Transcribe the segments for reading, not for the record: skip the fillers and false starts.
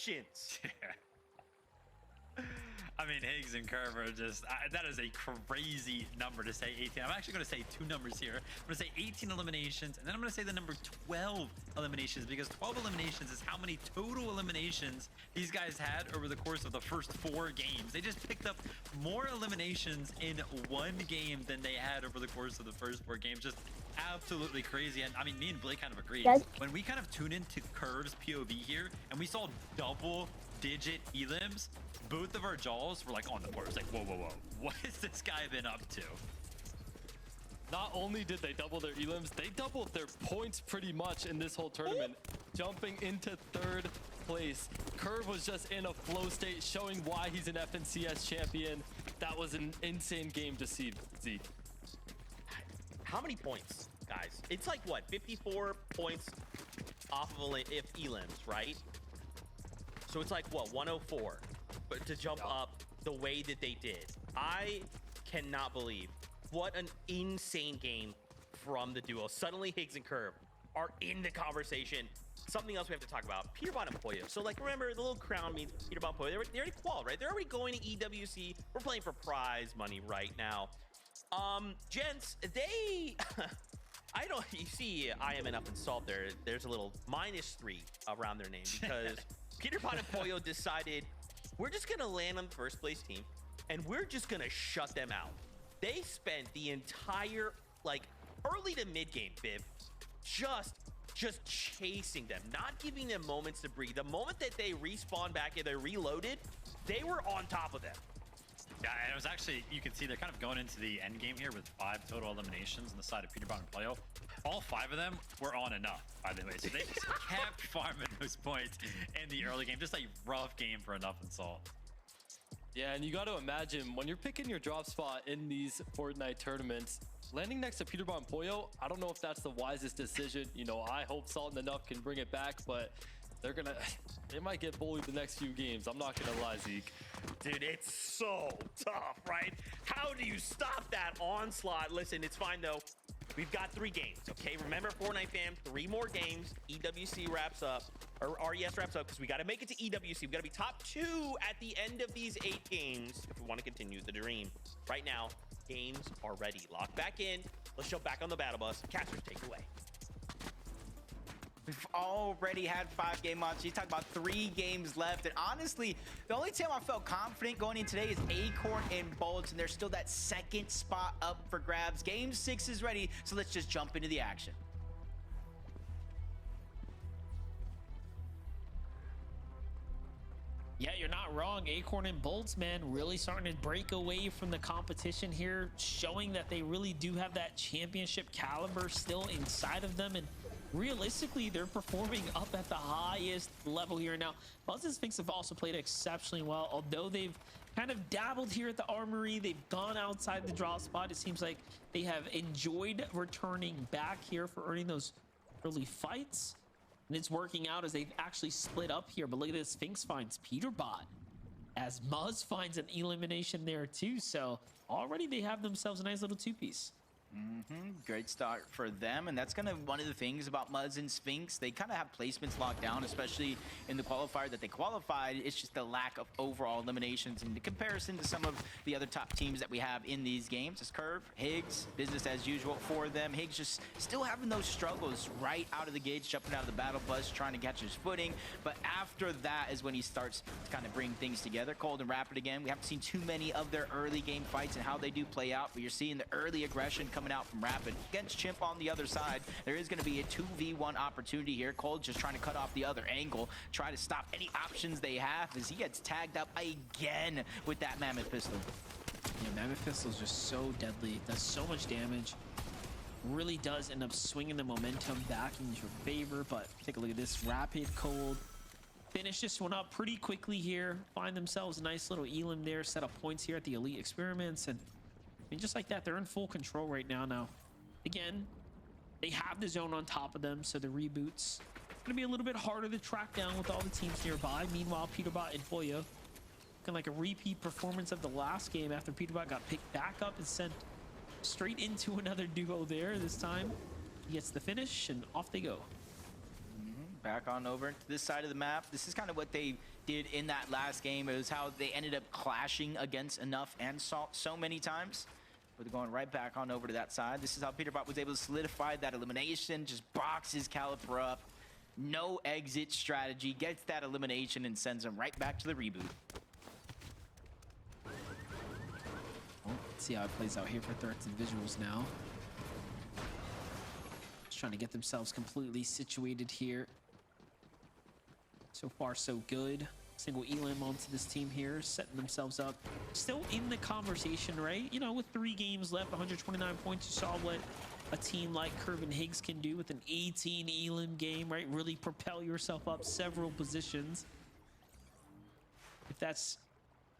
eliminations. I mean, Higgs and Curve are just, that is a crazy number to say 18. I'm actually going to say two numbers here. I'm going to say 18 eliminations, and then I'm going to say the number 12 eliminations, because 12 eliminations is how many total eliminations these guys had over the course of the first 4 games. They just picked up more eliminations in one game than they had over the course of the first 4 games. Just absolutely crazy. And I mean, me and Blake kind of agreed. Yes. When we kind of tune into Curve's POV here, and we saw double-digit elims, both of our jaws were like on the board. It was like, whoa, whoa, whoa. What has this guy been up to? Not only did they double their elims, they doubled their points pretty much in this whole tournament, jumping into 3rd place. Curve was just in a flow state, showing why he's an FNCS champion. That was an insane game to see, Zeke. How many points, guys? It's like what, 54 points off of elims, right? So it's like what, 104, but to jump up the way that they did. I cannot believe what an insane game from the duo. Suddenly Higgs and Curve are in the conversation. Something else we have to talk about, Peterbot and Pollo. So like, remember the little crown means Peterbot and Pollo, they already qualified, right? They're already going to EWC. We're playing for prize money right now. Gents, they I don't, you see I am enough insult there. There's a little -3 around their name, because Peterbot and Pollo decided we're just gonna land on the 1st place team and we're just gonna shut them out. They spent the entire like early to mid game, Viv, just chasing them, not giving them moments to breathe. The moment that they respawned back and they reloaded, they were on top of them. Yeah, and it was actually, you can see they're kind of going into the end game here with 5 total eliminations on the side of Peterbot and Pollo. All 5 of them were on enough, by the way. So they just kept farming those points in the early game. Just a rough game for Enough and Salt. Yeah, and you got to imagine when you're picking your drop spot in these Fortnite tournaments, landing next to Peterbot and Pollo, I don't know if that's the wisest decision. You know, I hope Salt and Enough can bring it back, but they might get bullied the next few games. I'm not gonna lie, Zeke. Dude, it's so tough, right? How do you stop that onslaught? Listen, it's fine though. We've got 3 games, okay? Remember, Fortnite fam, 3 more games. EWC wraps up, or RES wraps up, because we got to make it to EWC. We got to be top 2 at the end of these 8 games if we want to continue the dream. Right now, games are ready. Lock back in. Let's jump back on the battle bus. Casters, take it away. We've already had 5 game months. You talk about 3 games left. And honestly, the only team I felt confident going in today is Acorn and Bolts. And there's still that 2nd spot up for grabs. Game 6 is ready. So let's just jump into the action. Yeah, you're not wrong. Acorn and Bolts, man, really starting to break away from the competition here, showing that they really do have that championship caliber still inside of them. And realistically, they're performing up at the highest level here. Now, Buzz and Sphinx have also played exceptionally well, although they've kind of dabbled here at the Armory. They've gone outside the draw spot. It seems like they have enjoyed returning back here for earning those early fights. And it's working out as they've actually split up here. But look at this. Sphinx finds Peterbot as Muzz finds an elimination there too. So already they have themselves a nice little 2-piece. Great start for them, and that's kind of one of the things about Muzz and Sphinx. They kind of have placements locked down, especially in the qualifier that they qualified. It's just the lack of overall eliminations in comparison to some of the other top teams that we have in these games. It's Curve, Higgs, business as usual for them. Higgs just still having those struggles right out of the gates, jumping out of the battle bus, trying to catch his footing. But after that is when he starts to kind of bring things together. Cold and Rapid again. We haven't seen too many of their early game fights and how they do play out, but you're seeing the early aggression coming out from Rapid. Against Chimp on the other side, there is going to be a 2v1 opportunity here. Cold just trying to cut off the other angle, try to stop any options they have as he gets tagged up again with that Mammoth Pistol. Yeah, Mammoth Pistol is just so deadly. Does so much damage. Really does end up swinging the momentum back in your favor. But take a look at this. Rapid, Cold. Finish this one up pretty quickly here. Find themselves a nice little elim there. Set up points here at the Elite Experiments. And I mean, just like that, they're in full control right now. Now, again, they have the zone on top of them, so the reboots going to be a little bit harder to track down with all the teams nearby. Meanwhile, Peterbot and Pollo, kind of like a repeat performance of the last game after Peterbot got picked back up and sent straight into another duo there. This time, he gets the finish, and off they go. back on over to this side of the map. This is kind of what they did in that last game. It was how they ended up clashing against Enough and Salt so many times. But they're going right back on over to that side. This is how Peterbot was able to solidify that elimination, just boxes Caliper up. No exit strategy, gets that elimination and sends them right back to the reboot. Let's see how it plays out here for Threats and Visuals now. Just trying to get themselves completely situated here. So far, so good. Single Elam onto this team here, setting themselves up. Still in the conversation, right? You know, with 3 games left, 129 points, you saw what a team like Curve and Higgs can do with an 18 Elam game, right? Really propel yourself up several positions. If that's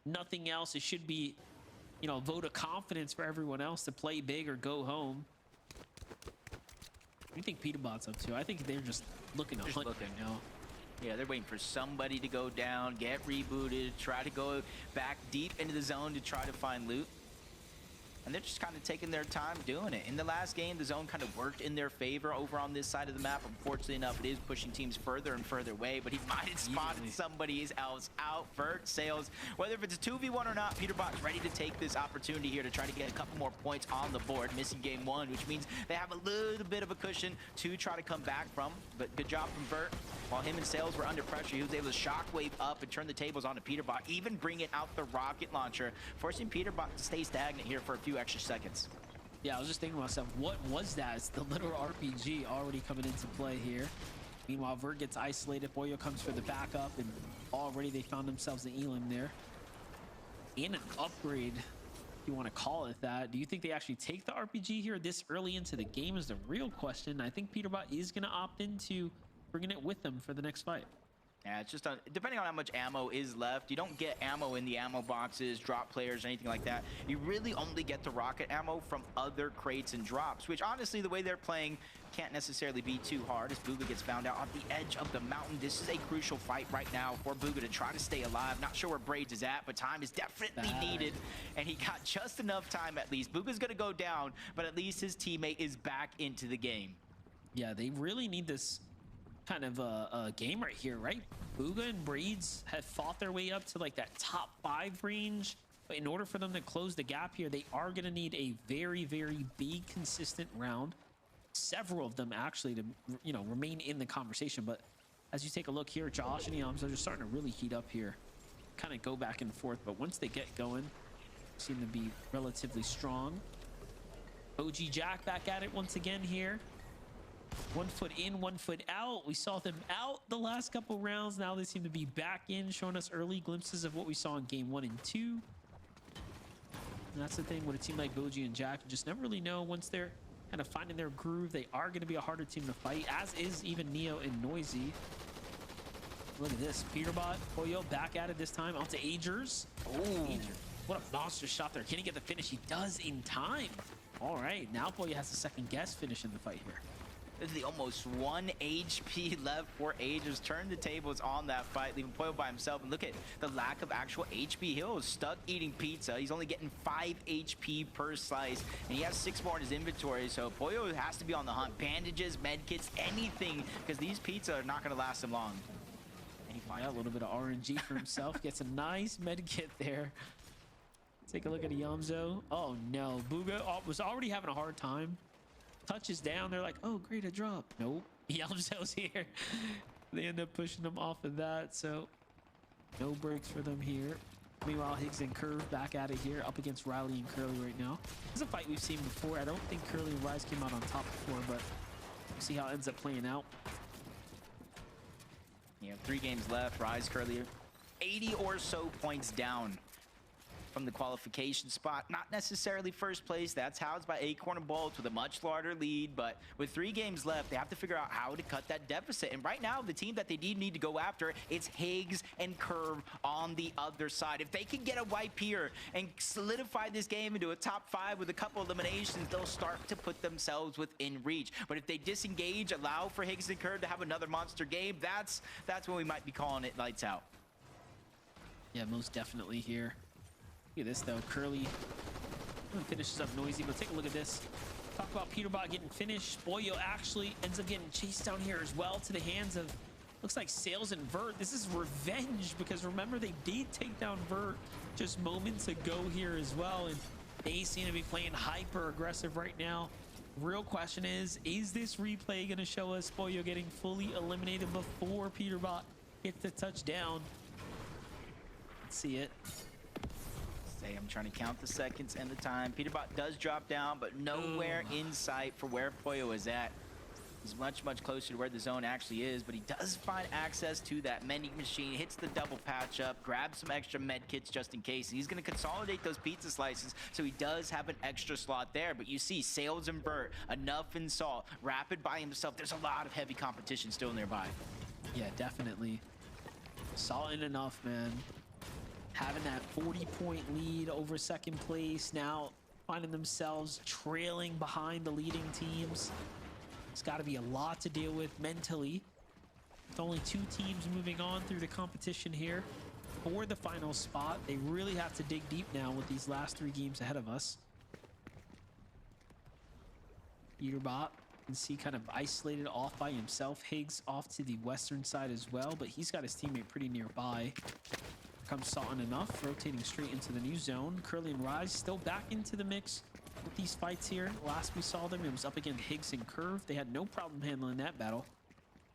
nothing else, it should be, you know, a vote of confidence for everyone else to play big or go home. What do you think Peterbot's up to? I think they're just looking to hunt right now. Yeah, they're waiting for somebody to go down, get rebooted, try to go back deep into the zone to try to find loot. And they're just kind of taking their time doing it. In the last game, the zone kind of worked in their favor over on this side of the map. Unfortunately enough, it is pushing teams further and further away, but he might have spotted somebody else out. Vert, Sales, whether if it's a 2v1 or not, Peterbot's ready to take this opportunity here to try to get a couple more points on the board. Missing game 1, which means they have a little bit of a cushion to try to come back from. But good job from Vert. While him and Sales were under pressure, he was able to shockwave up and turn the tables onto Peterbot, even bringing out the rocket launcher, forcing Peterbot to stay stagnant here for a few extra seconds. Yeah, I was just thinking to myself, what was that? It's the little RPG already coming into play here. Meanwhile, Vert gets isolated. Boyo comes for the backup, and already they found themselves an Elam there. And an upgrade, if you want to call it that. Do you think they actually take the RPG here this early into the game is the real question. I think Peterbot is going to opt into bringing it with them for the next fight. Yeah, it's just depending on how much ammo is left. You don't get ammo in the ammo boxes, drop players, or anything like that. You really only get the rocket ammo from other crates and drops, which honestly, the way they're playing can't necessarily be too hard as Booga gets found out on the edge of the mountain. This is a crucial fight right now for Booga to try to stay alive. Not sure where Braids is at, but time is definitely needed, and he got just enough time at least. Booga's gonna go down, but at least his teammate is back into the game. Yeah, they really need this kind of a game right here, right? Booga and Braids have fought their way up to like that top 5 range, but in order for them to close the gap here, they are going to need a very, very big, consistent round. Several of them actually to, you know, remain in the conversation. But as you take a look here, Josh and Eams are just starting to really heat up here, kind of go back and forth. But once they get going, seem to be relatively strong. OG Jack back at it once again here. 1 foot in, 1 foot out. We saw them out the last couple rounds. Now they seem to be back in, showing us early glimpses of what we saw in game 1 and 2. And that's the thing with a team like Boji and Jack. You just never really know. Once they're kind of finding their groove, they are going to be a harder team to fight, as is even Neo and Noisy. Look at this. Peterbot, Poyo back at it this time. Onto Agers. Oh, what a monster shot there. Can he get the finish? He does in time. All right, now Poyo has a second guess finish in the fight here. This is the almost 1 HP left for Agers. Turn the tables on that fight, leaving Poyo by himself. And look at the lack of actual HP. He was stuck eating pizza. He's only getting 5 HP per slice, and he has 6 more in his inventory. So Poyo has to be on the hunt. Bandages, medkits, anything, because these pizza are not going to last him long. And he finds a little bit of RNG for himself. Gets a nice medkit there. Take a look at Yamzo. Oh no, Booga was already having a hard time. Touches down, they're like, oh great, a drop. Nope, Yamzo's here. They end up pushing them off of that, so no breaks for them here. Meanwhile, Higgs and Curve back at it here, up against Riley and Curly right now. This is a fight we've seen before. I don't think Curly and Rise came out on top before, but we'll see how it ends up playing out. Yeah, 3 games left. Rise, Curly, 80 or so points down from the qualification spot. Not necessarily first place. That's housed by Acorn and Bolt with a much larger lead, but with 3 games left, they have to figure out how to cut that deficit. And right now, the team that they need to go after, it's Higgs and Curve on the other side. If they can get a wipe here and solidify this game into a top 5 with a couple eliminations, they'll start to put themselves within reach. But if they disengage, allow for Higgs and Curve to have another monster game, that's when we might be calling it lights out. Yeah, most definitely here. Look at this though, Curly finishes up Noisy, but take a look at this. Talk about Peterbot getting finished. Boyo actually ends up getting chased down here as well to the hands of Looks like Sales and Vert, this is revenge, because remember, they did take down Vert just moments ago here as well, and they seem to be playing hyper aggressive right now. Real question is this replay going to show us Pollo getting fully eliminated before Peterbot hits the touchdown? Let's see it. Say, I'm trying to count the seconds and the time. Peterbot does drop down, but nowhere in sight for where Pollo is at. He's much, much closer to where the zone actually is, but he does find access to that mending machine, hits the double patch up, grabs some extra med kits just in case. He's going to consolidate those pizza slices, so he does have an extra slot there. But you see Sales and Burt, Enough and Salt, Rapid by himself. There's a lot of heavy competition still nearby. Yeah, definitely. Salt and Enough, man. Having that 40-point lead over second place, now finding themselves trailing behind the leading teams. It's got to be a lot to deal with mentally. With only 2 teams moving on through the competition here for the final spot, they really have to dig deep now with these last 3 games ahead of us. Peterbot, you can see, kind of isolated off by himself. Higgs off to the western side as well, but he's got his teammate pretty nearby. Here comes Salt and Enough, rotating straight into the new zone. Curly and Rise still back into the mix with these fights here. Last we saw them, it was up against Higgs and Curve. They had no problem handling that battle.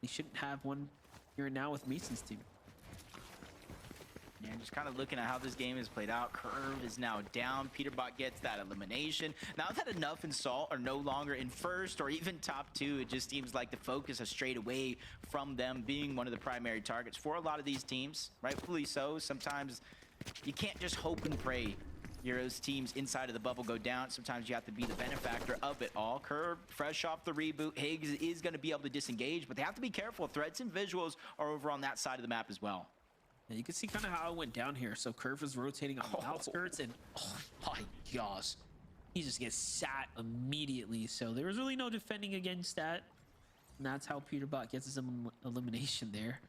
They shouldn't have one here and now with Mason's team. Yeah, just kind of looking at how this game is played out. Curve is now down. Peterbot gets that elimination. Now that Enough and Salt are no longer in first or even top 2, it just seems like the focus has strayed away from them being one of the primary targets for a lot of these teams. Rightfully so. Sometimes you can't just hope and pray Euro's teams inside of the bubble go down. Sometimes you have to be the benefactor of it all. Curve, fresh off the reboot. Higgs is going to be able to disengage, but they have to be careful. Threats and visuals are over on that side of the map as well. And you can see kind of how it went down here. So Curve was rotating on the outskirts, and oh my gosh, he just gets sat immediately. So there was really no defending against that. And that's how Peterbot gets his elimination there.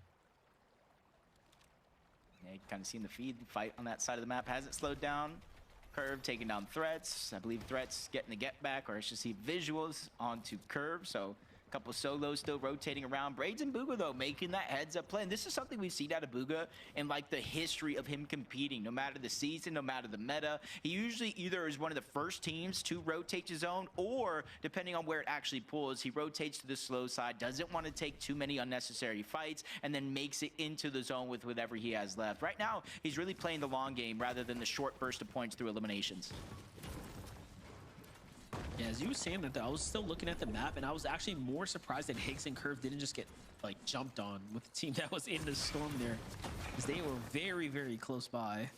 Yeah, you kind of seen the feed fight on that side of the map. Hasn't slowed down. Curve taking down Threats. I believe Threats getting the get back, or I should see visuals onto Curve. So a couple solos still rotating around. Braids and Booga, though, making that heads-up play. And this is something we've seen out of Booga in, like, the history of him competing. No matter the season, no matter the meta, he usually either is one of the first teams to rotate his own, or, depending on where it actually pulls, he rotates to the slow side, doesn't want to take too many unnecessary fights, and then makes it into the zone with whatever he has left. Right now, he's really playing the long game rather than the short burst of points through eliminations. Yeah, as you were saying that, though, I was still looking at the map, and I was actually more surprised that Higgs and Curve didn't just get, like, jumped on with the team that was in the storm there, because they were very, very close by.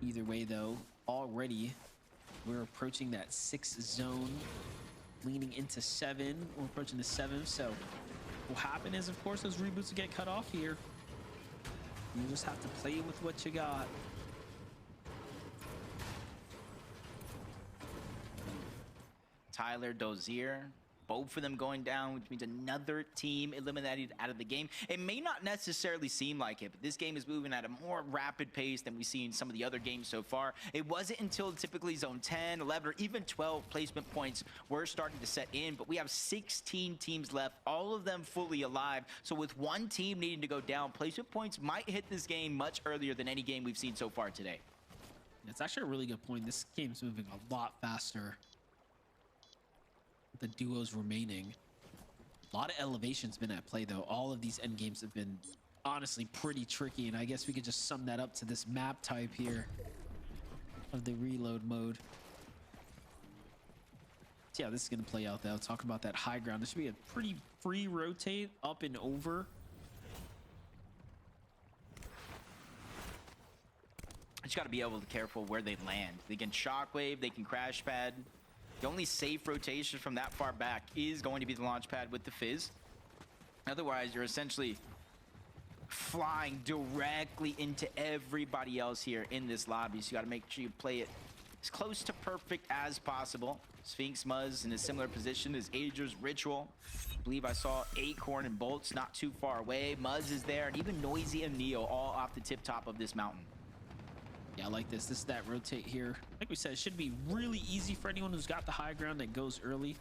Either way, though, already we're approaching that 6th zone, leaning into 7. We're approaching the 7th, so what will happen is, of course, those reboots will get cut off here. You just have to play with what you got. Tyler, Dozier, both of them going down, which means another team eliminated out of the game. It may not necessarily seem like it, but this game is moving at a more rapid pace than we've seen in some of the other games so far. It wasn't until typically zone 10, 11, or even 12 placement points were starting to set in, but we have 16 teams left, all of them fully alive. So with one team needing to go down, placement points might hit this game much earlier than any game we've seen so far today. It's actually a really good point. This game's moving a lot faster. The duos remaining. A lot of elevation's been at play, though. All of these end games have been honestly pretty tricky, and I guess we could just sum that up to this map type here of the reload mode. See how this is going to play out, though. Talking about that high ground, this should be a pretty free rotate up and over. Just got to be able to be careful where they land. They can shockwave, they can crash pad. The only safe rotation from that far back is going to be the launch pad with the Fizz. Otherwise, you're essentially flying directly into everybody else here in this lobby. So you got to make sure you play it as close to perfect as possible. Sphinx Muzz in a similar position as Ager's Ritual. I believe I saw Acorn and Bolts not too far away. Muzz is there, and even Noisy and Neo all off the tip top of this mountain. Yeah, I like this. This is that rotate here. Like we said, it should be really easy for anyone who's got the high ground that goes early.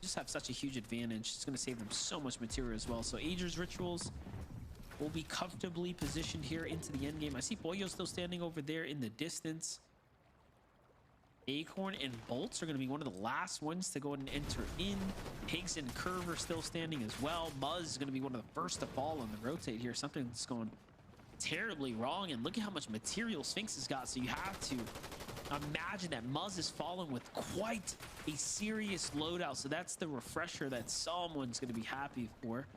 just have such a huge advantage. It's going to save them so much material as well. So Ager's Rituals will be comfortably positioned here into the end game. I see Pollo still standing over there in the distance. Acorn and Bolts are going to be one of the last ones to go ahead and enter in. Higgs and Curve are still standing as well. Muzz is going to be one of the first to fall on the rotate here. Something's going terribly wrong, and look at how much material Sphinx has got. So you have to imagine that Muzz is falling with quite a serious loadout. So that's the refresher that someone's going to be happy for.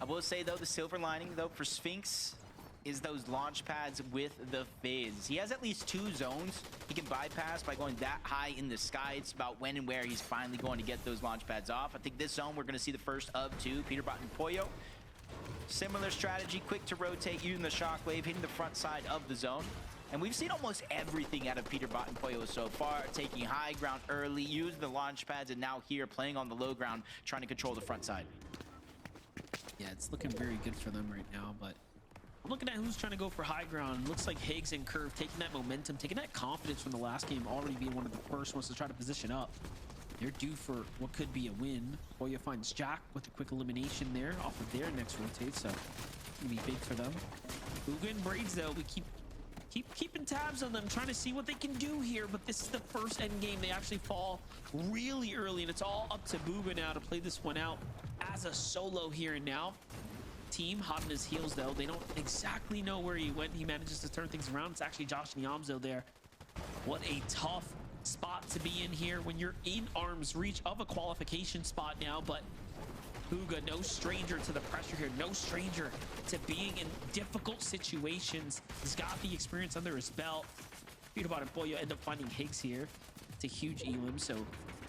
I will say, though, the silver lining, though, for Sphinx is those launch pads with the Fizz. He has at least 2 zones he can bypass by going that high in the sky. It's about when and where he's finally going to get those launch pads off. I think this zone, we're going to see the first of 2. Peterbot and Pollo. Similar strategy, quick to rotate, using the shockwave, hitting the front side of the zone. And we've seen almost everything out of Peterbot and Pollo so far, taking high ground early, using the launch pads, and now here playing on the low ground, trying to control the front side. Yeah, it's looking very good for them right now, but I'm looking at who's trying to go for high ground. Looks like Higgs and Curve taking that momentum, taking that confidence from the last game, already being one of the first ones to try to position up. They're due for what could be a win. Pollo finds Jack with a quick elimination there off of their next rotate, so gonna be big for them. Booga and Braids, though, we keep keeping tabs on them, trying to see what they can do here, but this is the first end game. They actually fall really early, and it's all up to Booga now to play this one out as a solo here and now. Team hot on his heels, though. They don't exactly know where he went. He manages to turn things around. It's actually Josh Nyamzo there. What a tough spot to be in here when you're in arm's reach of a qualification spot now, but Booga, no stranger to the pressure here, no stranger to being in difficult situations. He's got the experience under his belt. Peterbot and Pollo end up finding Higgs here. It's a huge elim, so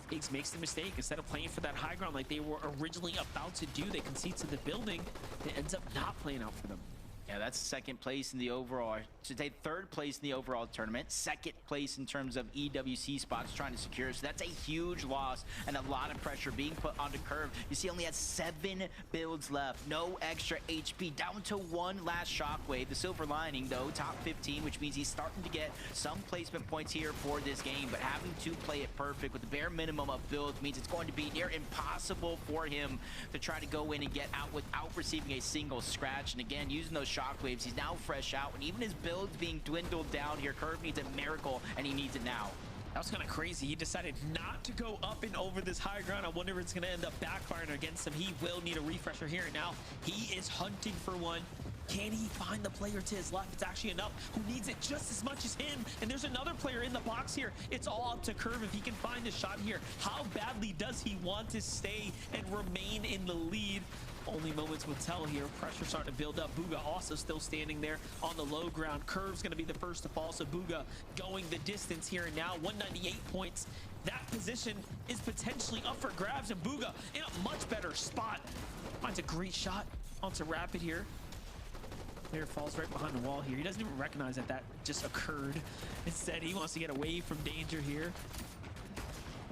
Higgs makes the mistake. Instead of playing for that high ground like they were originally about to do, they concede to the building. It ends up not playing out for them. Yeah, that's second place in the overall. Should say third place in the overall tournament. Second place in terms of EWC spots trying to secure. So that's a huge loss and a lot of pressure being put onto Curve. You see, only has 7 builds left. No extra HP. Down to 1 last shockwave. The silver lining, though, top 15, which means he's starting to get some placement points here for this game. But having to play it perfect with the bare minimum of builds means it's going to be near impossible for him to try to go in and get out without receiving a single scratch. And again, using those shockwaves, he's now fresh out, and even his build's being dwindled down here. Curve needs a miracle, and he needs it now. That was kind of crazy. He decided not to go up and over this high ground. I wonder if it's going to end up backfiring against him. He will need a refresher here. Now he is hunting for one. Can he find the player to his left? It's actually enough. Who needs it just as much as him? And there's another player in the box here. It's all up to Curve if he can find a shot here. How badly does he want to stay and remain in the lead? Only moments will tell here. Pressure starting to build up. Booga also still standing there on the low ground. Curve's going to be the first to fall, so Booga going the distance here and now. 198 points. That position is potentially up for grabs, and Booga in a much better spot. Finds a great shot onto Rapid here. Player falls right behind the wall here. He doesn't even recognize that that just occurred. Instead, he wants to get away from danger here.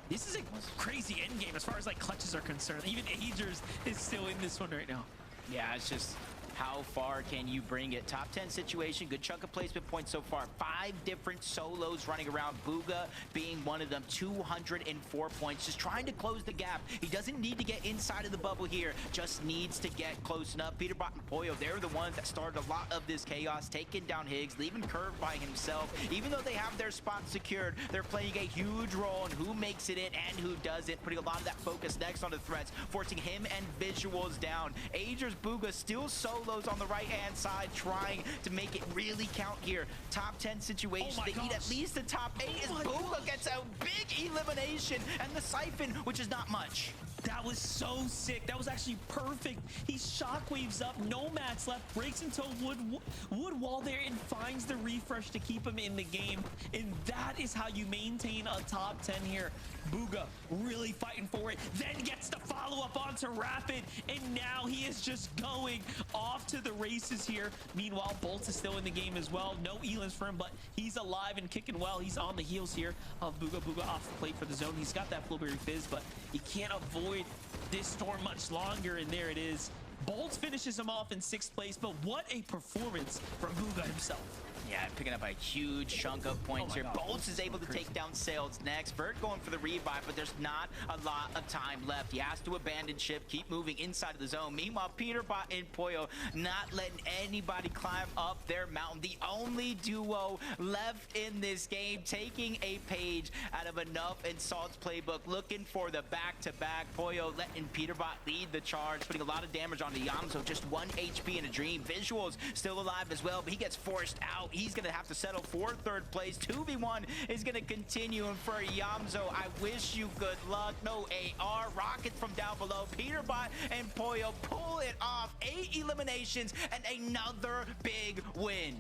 This is a crazy end game as far as like clutches are concerned. Even Agers is still in this one right now. Yeah, it's just how far can you bring it? Top 10 situation, good chunk of placement points so far. 5 different solos running around, Booga being one of them. 204 points, just trying to close the gap. He doesn't need to get inside of the bubble here, just needs to get close enough. Peterbot and Pollo, they're the ones that started a lot of this chaos, taking down Higgs, leaving Curve by himself. Even though they have their spot secured, they're playing a huge role in who makes it in and who doesn't, putting a lot of that focus next on the threats, forcing him and Visuals down. Agers, Booga still solo on the right-hand side, trying to make it really count here. Top 10 situation. They need at least the top 8 as Booga gets a big elimination, and the siphon, which is not much. That was so sick. That was actually perfect. He shockwaves up, no mats left, breaks into a wood wall there, and finds the refresh to keep him in the game. And that is how you maintain a top 10 here. Booga really fighting for it, then gets the follow-up onto Rapid, and now he is just going off to the races here. Meanwhile, Bolts is still in the game as well. No elims for him, but he's alive and kicking well. He's on the heels here of Booga. Booga off the plate for the zone. He's got that Flowberry Fizz, but he can't avoid this storm much longer, and there it is. Bolts finishes him off in 6th place, but what a performance from Bugha himself. Yeah, picking up a huge chunk of points here. Bolts is able to take down Sales next. Vert going for the revive, but there's not a lot of time left. He has to abandon ship, keep moving inside of the zone. Meanwhile, Peterbot and Pollo not letting anybody climb up their mountain. The only duo left in this game, taking a page out of Enough and Salt's playbook, looking for the back-to-back. Pollo letting Peterbot lead the charge, putting a lot of damage onto Yamzo. Just 1 HP in a dream. Visuals still alive as well, but he gets forced out. He's going to have to settle for 3rd place. 2v1 is going to continue. And for Yamzo, I wish you good luck. No AR. Rockets from down below. Peterbot and Pollo pull it off. 8 eliminations and another big win.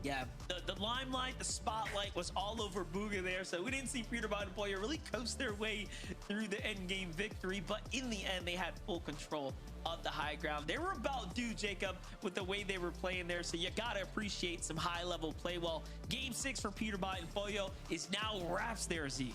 Yeah, the limelight, the spotlight was all over Bugha there, so we didn't see Peterbot and Pollo really coast their way through the end game victory, but in the end, they had full control of the high ground. They were about due, Jacob, with the way they were playing there, so you gotta appreciate some high-level play. Well, game 6 for Peterbot and Pollo is now wraps there, Zeke.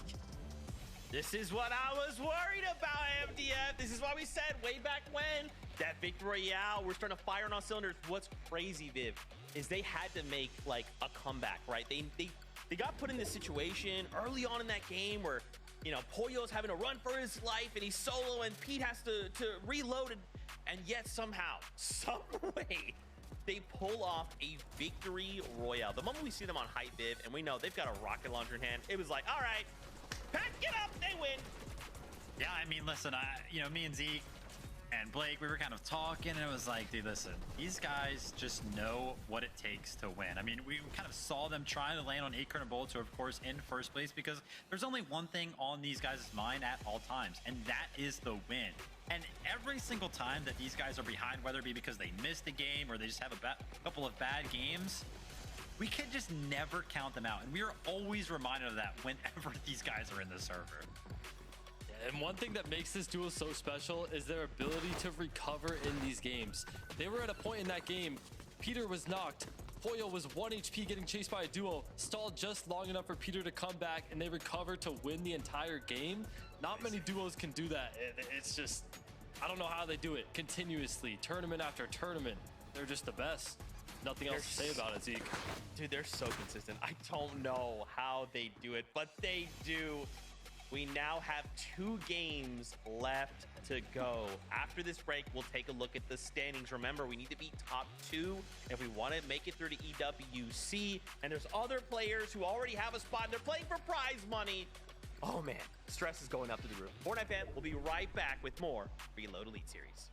This is what I was worried about, MDF. This is why we said way back when that Victory Royale, we're starting to fire on all cylinders. What's crazy, Viv, is they had to make like a comeback, right? They got put in this situation early on in that game where, you know, Pollo's having to run for his life and he's solo and Pete has to reload, and yet somehow, some way, they pull off a Victory Royale. The moment we see them on Hype, Viv, and we know they've got a rocket launcher in hand, it was like, all right, pack it up, they win. Yeah, I mean, listen, you know, me and Zeke and Blake, we were kind of talking, and it was like, dude, listen, these guys just know what it takes to win. I mean, we kind of saw them trying to land on Acorn and Bolts, who are, of course, in 1st place, because there's only one thing on these guys' mind at all times, and that is the win. And every single time that these guys are behind, whether it be because they missed a game or they just have a couple of bad games, we can just never count them out. And we are always reminded of that whenever these guys are in the server. And one thing that makes this duo so special is their ability to recover in these games. They were at a point in that game, Peter was knocked, Pollo was 1 HP getting chased by a duo, stalled just long enough for Peter to come back, and they recovered to win the entire game. Not many duos can do that. It's just, I don't know how they do it continuously, tournament after tournament. They're just the best. Nothing else to say about it, Zeke. Dude, they're so consistent. I don't know how they do it, but they do. We now have 2 games left to go. After this break, we'll take a look at the standings. Remember, we need to beat top 2 if we want to make it through to EWC. And there's other players who already have a spot, and they're playing for prize money. Oh man, stress is going up to the roof. Fortnite fan, we'll be right back with more Reload Elite Series.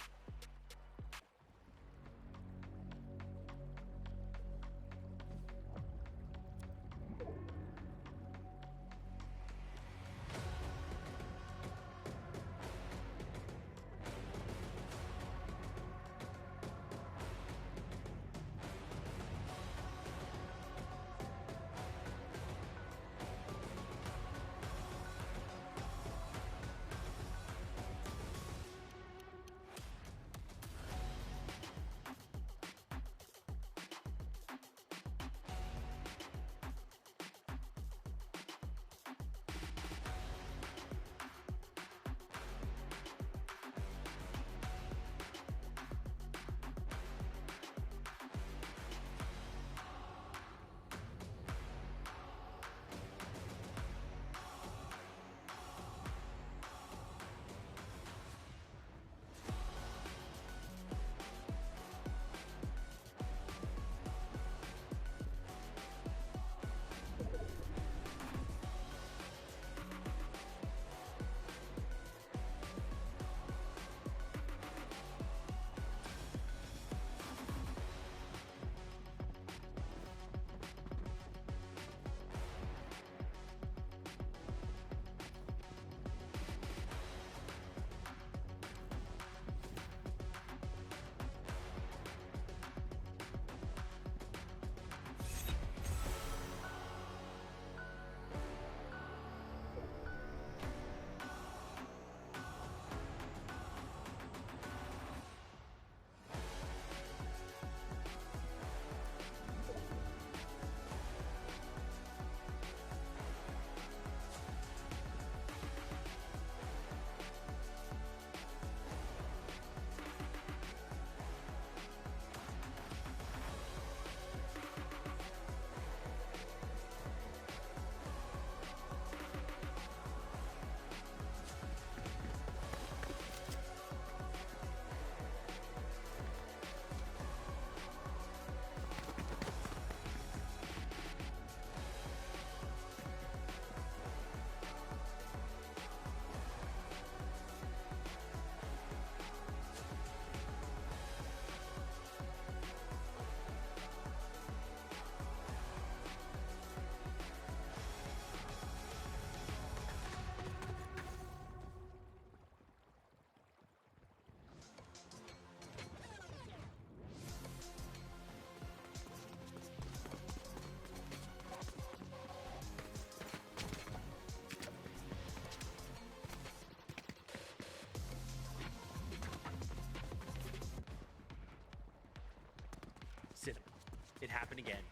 can happen again.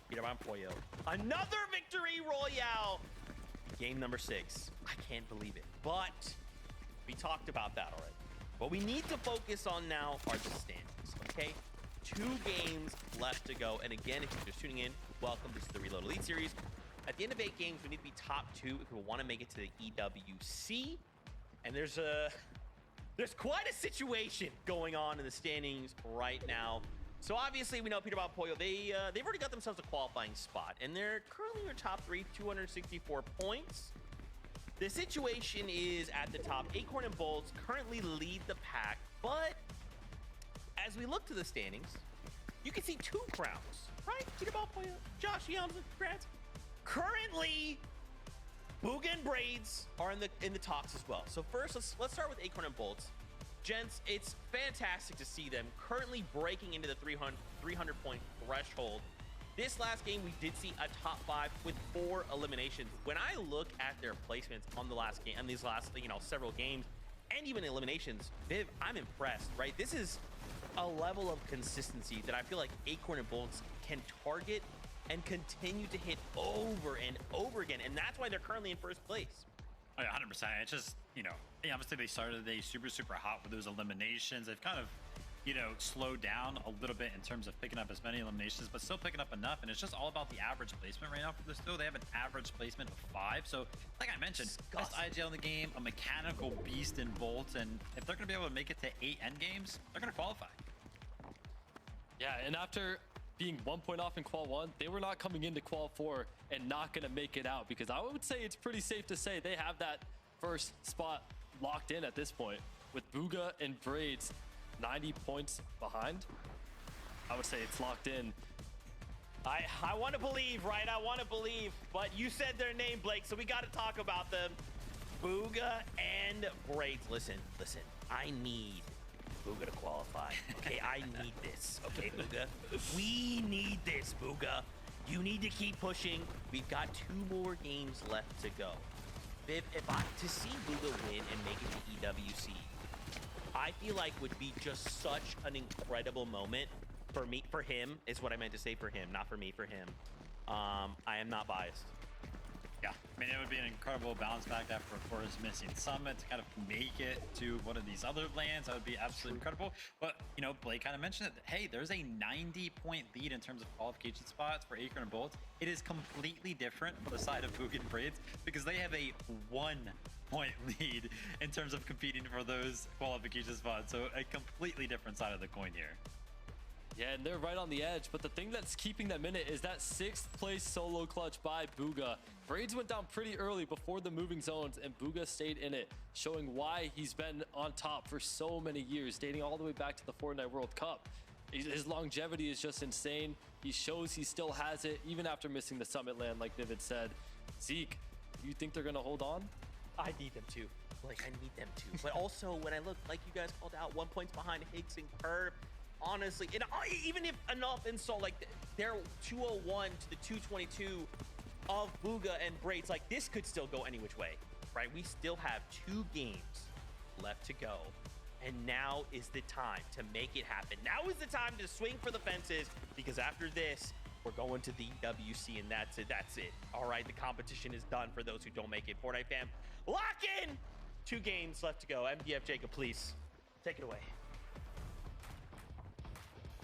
Peter on Pollo. Another victory royale. Game number 6. I can't believe it. But we talked about that already. What we need to focus on now are the standings, okay? 2 games left to go. And again, if you're just tuning in, welcome. This is the Reload Elite Series. At the end of 8 games, we need to be top 2 if we want to make it to the EWC. And there's quite a situation going on in the standings right now. So obviously, we know Peter Bob Pollo, they've already got themselves a qualifying spot, and they're currently in top 3, 264 points. The situation is at the top. Acorn and Bolts currently lead the pack, but as we look to the standings, you can see 2 crowns, right? Peter Bob Pollo, Josh Yams, congrats. Currently, Booga and Braids are in the talks as well. So first, let's start with Acorn and Bolts. Gents, it's fantastic to see them currently breaking into the 300 point threshold. This last game, we did see a top 5 with 4 eliminations. When I look at their placements on the last game and these last, several games, and even eliminations, Viv, I'm impressed, right? This is a level of consistency that I feel like Acorn and Bolts can target and continue to hit over and over again, and that's why they're currently in first place. Oh, yeah, 100%. It's just, obviously they started the day super, super hot with those eliminations. They've kind of, slowed down a little bit in terms of picking up as many eliminations, but still picking up enough. And it's just all about the average placement right now for this, though. They have an average placement of 5. So, like I mentioned, best IGL in the game, a mechanical beast in Bolts. And if they're going to be able to make it to 8 end games, they're going to qualify. Yeah, and after being 1 point off in Qual 1, they were not coming into Qual 4 and not going to make it out, because I would say it's pretty safe to say they have that first spot locked in at this point. With Booga and Braids 90 points behind, I would say it's locked in. I want to believe, right? I want to believe, but you said their name, Blake, so we got to talk about them. Booga and Braids. Listen, I need Booga to qualify. Okay, I need this. Okay, Booga. We need this, Booga. You need to keep pushing. We've got 2 more games left to go. Viv, to see Booga win and make it to EWC, I feel like would be just such an incredible moment for him, is what I meant to say, for him, not for me, for him. I am not biased. Yeah, I mean, it would be an incredible bounce back after, of course, missing Summit to kind of make it to one of these other lands. That would be absolutely incredible. But, Blake kind of mentioned it. Hey, there's a 90-point lead in terms of qualification spots for Acorn and Bolts. It is completely different for the side of Booga and Braids, because they have a 1-point lead in terms of competing for those qualification spots. So a completely different side of the coin here. Yeah, and they're right on the edge, but the thing that's keeping them in it is that 6th place solo clutch by Booga. Braids went down pretty early before the moving zones, and Booga stayed in it, showing why he's been on top for so many years, dating all the way back to the Fortnite World Cup. His longevity is just insane. He shows he still has it, even after missing the Summit land, like Vivid said. Zeke, do you think they're going to hold on? I need them to. Like, I need them to. But also, when I look, like you guys called out, 1 point behind Higgs and Curve, honestly, and even if enough install, like they're 201 to the 222 of Booga and Braids, like this could still go any which way, right? We still have 2 games left to go, and now is the time to make it happen. Now is the time to swing for the fences, because after this, we're going to the WC, and that's it. All right, the competition is done for those who don't make it. Fortnite fam, lock in! 2 games left to go. MDF Jacob, please take it away.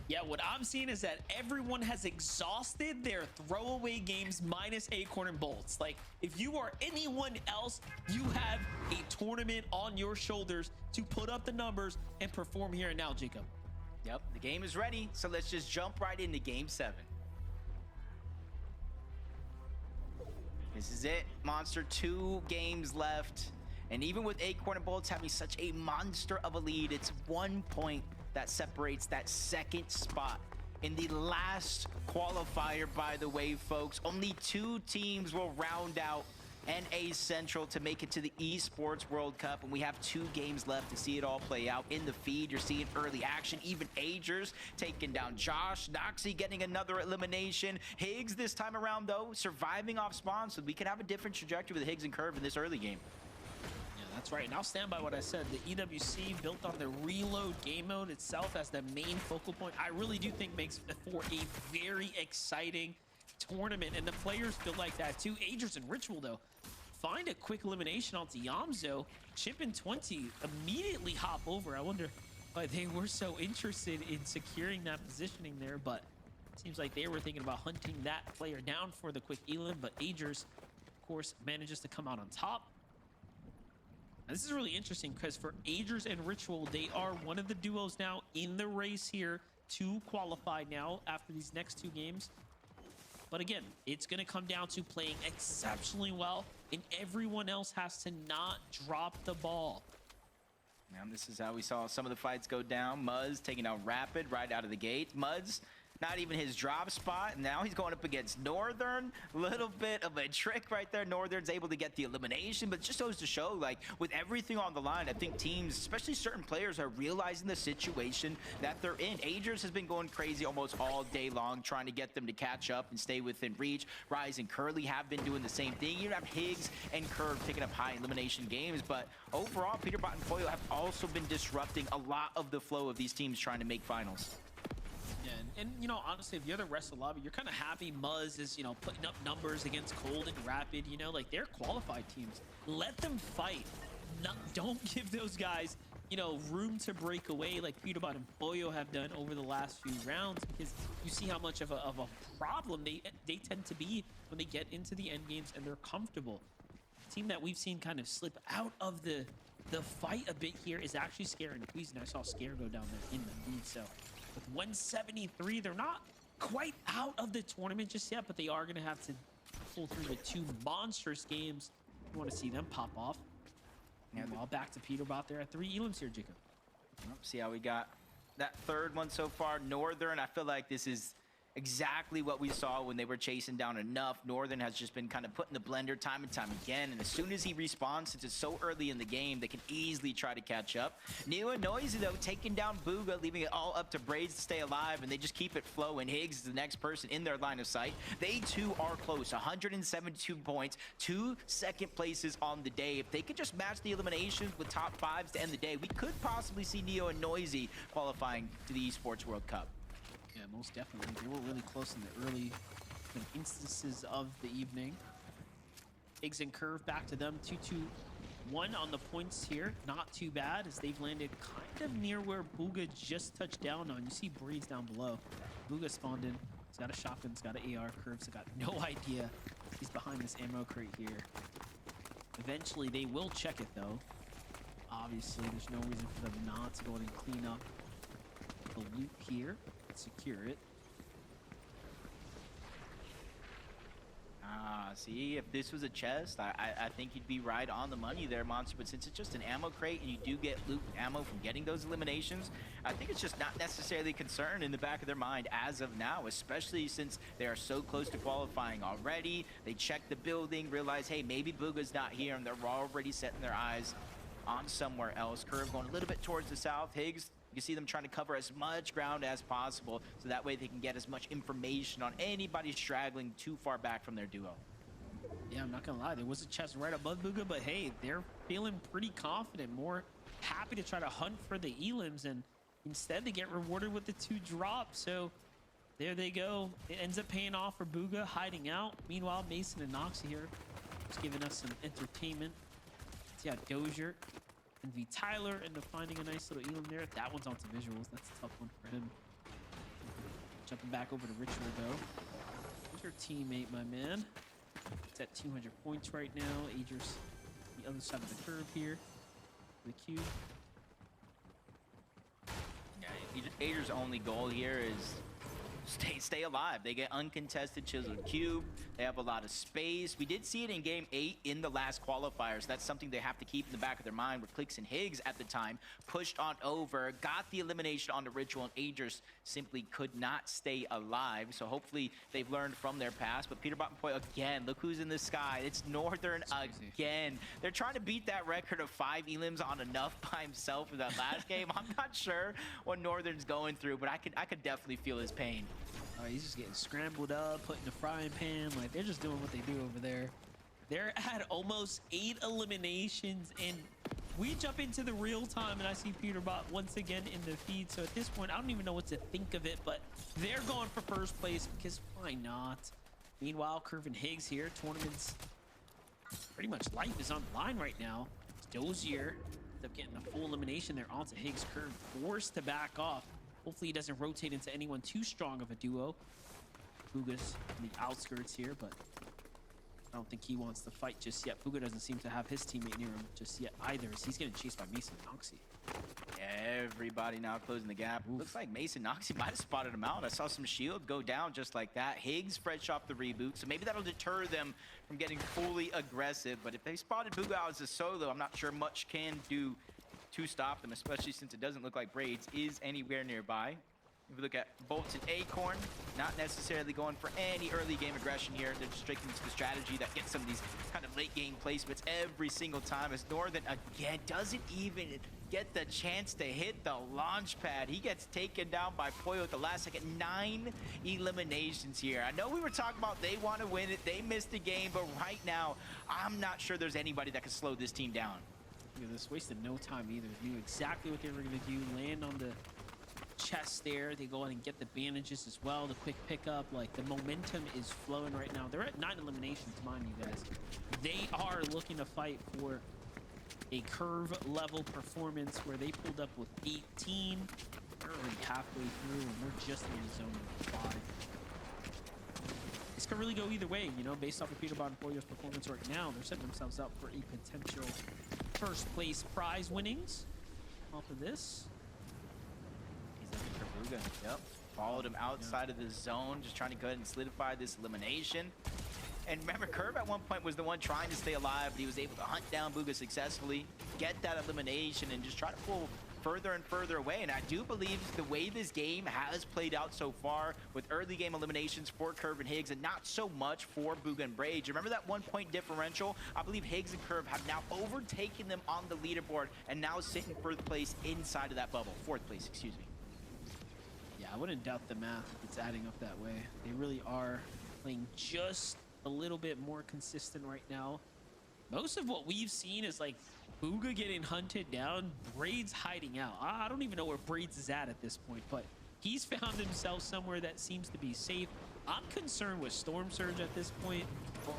Yeah, what I'm seeing is that everyone has exhausted their throwaway games minus Acorn and Bolts. Like, if you are anyone else, you have a tournament on your shoulders to put up the numbers and perform here and now, Jacob. Yep, the game is ready, so let's just jump right into Game 7. This is it, Monster. 2 games left. And even with Acorn and Bolts having such a monster of a lead, it's 1 point that separates that 2nd spot. In the last qualifier, by the way, folks, only 2 teams will round out NA Central to make it to the Esports World Cup, and we have 2 games left to see it all play out. In the feed, you're seeing early action, even Agers taking down Josh, Noxy getting another elimination. Higgs this time around, though, surviving off spawn, so we could have a different trajectory with Higgs and Curve in this early game. That's right, and I'll stand by what I said. The EWC built on the reload game mode itself as the main focal point. I really do think makes for a very exciting tournament, and the players feel like that too. Agers and Ritual, though, find a quick elimination onto Yamzo. Chip and 20 immediately hop over. I wonder why they were so interested in securing that positioning there, but seems like they were thinking about hunting that player down for the quick elim, but Agers, of course, manages to come out on top. Now, this is really interesting because for Agers and Ritual, they are one of the duos now in the race here to qualify now after these next 2 games. But again, it's going to come down to playing exceptionally well, and everyone else has to not drop the ball. Now, this is how we saw some of the fights go down. Muzz taking out Rapid right out of the gate. Muzz, not even his drop spot. Now he's going up against Northern. Little bit of a trick right there. Northern's able to get the elimination, but it just goes to show, like, with everything on the line, I think teams, especially certain players, are realizing the situation that they're in. Agers has been going crazy almost all day long, trying to get them to catch up and stay within reach. Rise and Curly have been doing the same thing. You have Higgs and Curve picking up high elimination games, but overall, Peterbot and Foyo have also been disrupting a lot of the flow of these teams trying to make finals. Yeah, and you know, honestly, if you're the rest of the lobby, you're kind of happy Muzz is, you know, putting up numbers against Cold and Rapid, you know, like they're qualified teams. Let them fight. Don't give those guys, you know, room to break away like Peterbot and Foyo have done over the last few rounds, because you see how much of a problem they tend to be when they get into the end games and they're comfortable. The team that we've seen kind of slip out of the fight a bit here is actually Scare and Queasy. I saw Scare go down there in the lead, so with 173, they're not quite out of the tournament just yet, but they are going to have to pull through with 2 monstrous games. You want to see them pop off. Yeah, Meanwhile, back to Peterbot there at 3 elims here, Jacob. See how we got that third one so far. Northern, I feel like this is exactly what we saw when they were chasing down enough. Northern has just been kind of put in the blender time and time again, and as soon as he respawns, since it's so early in the game, they can easily try to catch up. Neo and Noisy, though, taking down Booga, leaving it all up to Braids to stay alive, and they just keep it flowing. Higgs is the next person in their line of sight. They, too, are close. 172 points, 2 second places on the day. If they could just match the eliminations with top 5s to end the day, we could possibly see Neo and Noisy qualifying to the Esports World Cup. Yeah, most definitely. They were really close in the early instances of the evening. Higgs and Curve back to them. 2-2-1 on the points here. Not too bad, as they've landed kind of near where Booga just touched down on. You see Breeze down below. Booga spawned in. He's got a shotgun. He's got an AR. Curve's got no idea he's behind this ammo crate here. Eventually, they will check it, though. Obviously, there's no reason for them not to go ahead and clean up the loot here. Secure it. See, if this was a chest, I think you'd be right on the money there, Monster. But since it's just an ammo crate and you do get loot and ammo from getting those eliminations, I think it's just not necessarily a concern in the back of their mind as of now, especially since they are so close to qualifying already. They check the building, realize, hey, maybe Booga's not here, and they're already setting their eyes on somewhere else. Curve going a little bit towards the south. Higgs, you can see them trying to cover as much ground as possible, so that way they can get as much information on anybody straggling too far back from their duo. Yeah, I'm not gonna lie, there was a chest right above Booga, but hey, they're feeling pretty confident, more happy to try to hunt for the elims, and instead they get rewarded with the 2 drops. So there they go. It ends up paying off for Booga hiding out. Meanwhile, Mason and Noxy here just giving us some entertainment. So yeah, Dozier and V Tyler end up finding a nice little elim there. That one's onto visuals. That's a tough one for him. Jumping back over to Ritual, though. Who's your teammate, my man? It's at 200 points right now. Agers the other side of the curve here. The cube. Yeah, Ager's only goal here is stay alive. They get uncontested chiseled cube. They have a lot of space. We did see it in game 8 in the last qualifiers. That's something they have to keep in the back of their mind, where Clicks and Higgs at the time pushed on over, got the elimination on the Ritual, and Agers simply could not stay alive. So hopefully they've learned from their past. But Peterbot and Foy again, look who's in the sky. It's Northern again. They're trying to beat that record of 5 elims on enough by himself in that last game. I'm not sure what Northern's going through, but I could definitely feel his pain. He's just getting scrambled up, put in the frying pan. Like, they're just doing what they do over there. They're at almost 8 eliminations, and we jump into the real time, and I see Peterbot once again in the feed. So at this point, I don't even know what to think of it, but they're going for first place because why not? Meanwhile, Curve and Higgs here, tournaments, pretty much life is on the line right now. Dozier ends up getting the full elimination there onto Higgs. Curve forced to back off. Hopefully he doesn't rotate into anyone too strong of a duo. Puga's on the outskirts here, but I don't think he wants to fight just yet. Puga doesn't seem to have his teammate near him just yet either, as he's getting chased by Mason and Noxy. Everybody now closing the gap. Oof. Looks like Mason Noxy might have spotted him out. I saw some shield go down just like that. Higgs fresh off the reboot, so maybe that'll deter them from getting fully aggressive. But if they spotted Puga out as a solo, I'm not sure much can do to stop them, especially since it doesn't look like Braids is anywhere nearby. If we look at Bolts and Acorn, not necessarily going for any early game aggression here. They're just sticking to the strategy that gets some of these kind of late game placements every single time. As Northern, again, doesn't even get the chance to hit the launch pad. He gets taken down by Poyo at the last second. 9 eliminations here. I know we were talking about they want to win it. They missed the game, but right now, I'm not sure there's anybody that can slow this team down. Look at this, wasted no time either. Knew exactly what they were going to do. Land on the chest there. They go ahead and get the bandages as well. The quick pickup, like the momentum is flowing right now. They're at 9 eliminations, mind you guys. They are looking to fight for a curve level performance where they pulled up with 18. They're already halfway through and we're just in the zone of 5. This could really go either way, you know, based off of Peterbot and Polio's performance right now. They're setting themselves up for a potential first place prize winnings off of this. Yep. Followed him outside of the zone, just trying to go ahead and solidify this elimination. And remember, Curve at one point was the one trying to stay alive, but he was able to hunt down Bugha successfully, get that elimination, and just try to pull further and further away. And I do believe the way this game has played out so far with early game eliminations for Curve and Higgs and not so much for Bugha and Brage. Remember that 1-point differential? I believe Higgs and Curve have now overtaken them on the leaderboard and now sit in fourth place inside of that bubble. Fourth place, excuse me. Yeah, I wouldn't doubt the math if it's adding up that way. They really are playing just a little bit more consistent right now. Most of what we've seen is like Bugha getting hunted down, Braids hiding out. I don't even know where Braids is at this point, but he's found himself somewhere that seems to be safe. I'm concerned with Storm Surge at this point,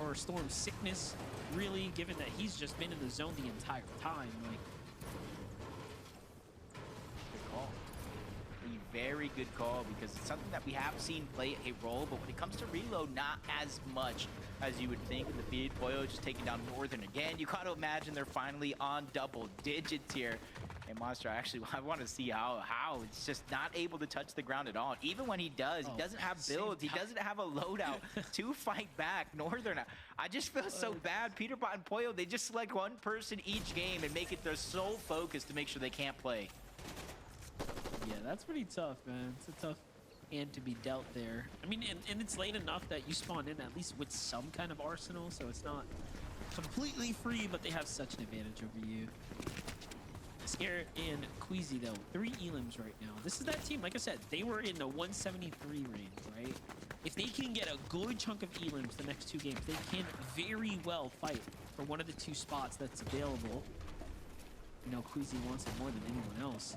or Storm Sickness, really, given that he's just been in the zone the entire time. Like, Very good call, because it's something that we have seen play a role, but when it comes to reload, not as much as you would think in the feed. Poyo just taking down Northern again. You got to imagine they're finally on double digits here. And Monster, actually, I want to see how it's just not able to touch the ground at all. Even when he does, he doesn't have builds. He doesn't have a loadout to fight back. Northern, I just feel so bad. Peterbot and Poyo, they just select one person each game and make it their sole focus to make sure they can't play. Yeah, that's pretty tough, man. It's a tough hand to be dealt there. I mean, and it's late enough that you spawn in at least with some kind of arsenal, so it's not completely free, but they have such an advantage over you. Scare and Queasy, though, 3 elims right now. This is that team, like I said, they were in the 173 range, right? If they can get a good chunk of elims the next 2 games, they can very well fight for one of the 2 spots that's available. You know, Queasy wants it more than anyone else.